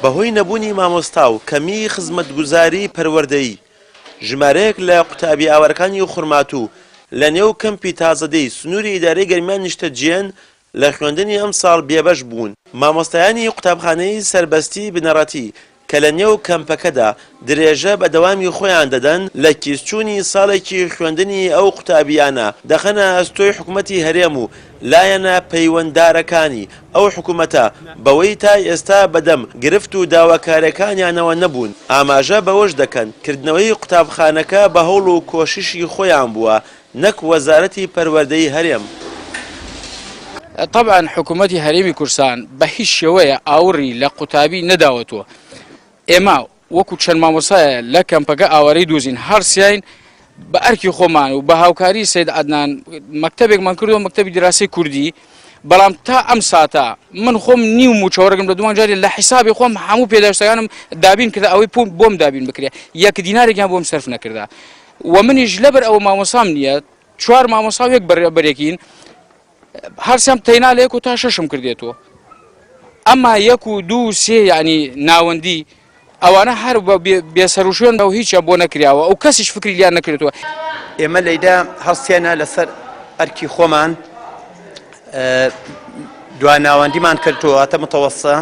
بەهۆی نەبوونی مامۆستا و کەمی خزمەتگوزاری پەروەردەیی ژمارەیەک لە قوتابی ئاوارەکانی خوڕماتوو لە نێو کەمپی تازەدەی سنووری ئیدارەی گەرمیان نیشتەجیێن لە خوێندنی ئەم ساڵ بێبەش بوون. مامۆستایانی قوتابخانەی سەربەستی بنەڕەتی کە لە نێو کەمپەکەدا درێژە بە دەوامی خۆیان دەدەن لە کیسچوونی ساڵێکی خوێندنی ئەو قوتابیانە دەخەنە ئەستۆی حکوومەتی هەرێم و لایەنە پەیوەنددارەکانی ئەو حکوومەتە بەوەی تا ئێستا بەدەم گرفت و داواکارەکانیانەوە نەبوون ئاماژە بەوەش دەکەن کردنەوەی قوتابخانەکە بە هەوڵ و کۆششی خۆیان بووە نەک وەزارەتی پەروەردەی هەرێم. طبعا حکوومەتی هەرێمی کورسان بە هیچ شێوەیە ئاوڕی لە قوتابی نەداوەتەوە. ئێمە وەکو چەند مامۆسایە لە کەمپەکە ئاوارەی دۆزین هەرسیین بە ئەرکی خۆمان و بە هاوکاری سید عەدنان مەکتەبێکمان کردووە مەکتەبی دراسی کوردی بەڵام تا ئەم ساتە من خۆم نیوم و چاوەڕێگەم لە دوان جاری لە حیسابی خۆم هەموو پێداویستەکانم دابین کرد ئەوەی بۆم دابین بکرێ یەک دینارێکیان بۆم سەرف نەکردا و منیش لەبەر ئەوە مامۆسام نییە 4 مامۆسا و یەک بەرێکین هەرسیام تەینا لە 1 تا 6 کردێتەوە ئەمما 1 و 2 و 3 یعنی ناوەندی ئەوانە هەر بێسەروشوێن بەو هیچیان بۆ نەکراوە ئەو کەسیش فکری لیان نەکردەوە. ئێمە لەیدا هەڵسیانە لەسەر ئەرکی خۆمان دوای ناوەندیمان کردووە ئەتە متەوەسە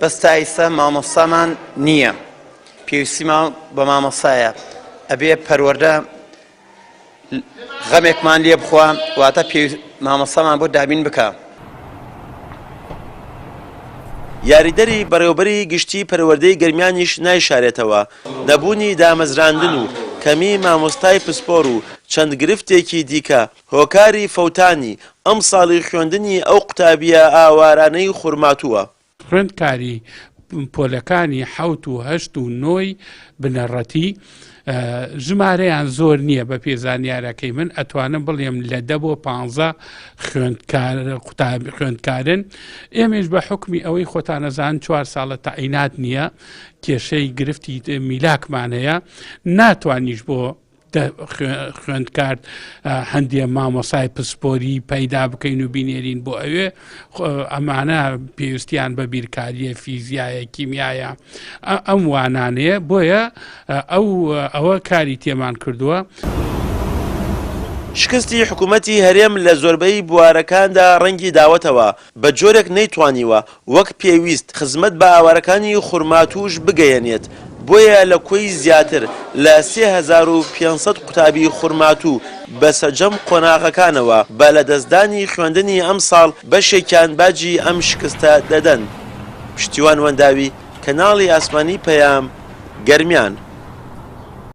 بەس تا ئێستا مامۆستامان نییە پێویستیمان بە مامۆستایە ئەبێ پەروەردە غەمێکمان لێ بخوا واتە مامۆستامان بۆ دابین بکە. یاریدەری بەڕێوەبەری گشتی پەروەردەی گەرمیانیش نایشارێتەوە نەبوونی دامەزراندن و کەمی مامۆستای پسپۆر و چەند گرفتێکی دیکە هۆکاری فەوتانی ئەم ساڵی خوێندنی ئەو قوتابیە ئاوارانەی خوڕماتووە. خوێندکاری پۆلەکانی 7 و 8 و 9 بنەڕەتی ژمارەیان زۆر نییە بە پێزانیارەکەی من ئەتوانم بڵێم لە 10 بۆ 15 خوێندکارن ئێمەش بە حکمی ئەوەی خۆتانەزان 4 ساڵە تەعینات نییە کێشەی گرفتی میلاکمانەیە ناتوانیش بۆ خوێندکار هەندێک مامۆسای پسپۆری پەیدا بکەین و بینێرین بۆ ئەوێ ئەمانە پێویستیان بە بیرکاریە فیزیایە کیمیایە ئەم وانانەیە بۆیە ئەوە کاری تێمان کردووە. شکستی حکوومەتی هەرێم لە زۆربەی بوارەکاندا ڕەنگی داوەتەوە بە جۆرێک نەیتوانیوە وەک پێویست خزمەت بە ئاوارەکانی خوڕماتووش بگەیەنێت بۆیە لە کۆی زیاتر لە 3500 قوتابی خوڕماتوو بە سەرجەم قۆناغەکانەوە بە لەدەستدانی خوێندنی ئەم ساڵ بەشێکیان باجی ئەم شکستە دەدەن. پشتیوان وەنداوی کەناڵی ئاسمانی پەیام گەرمیان.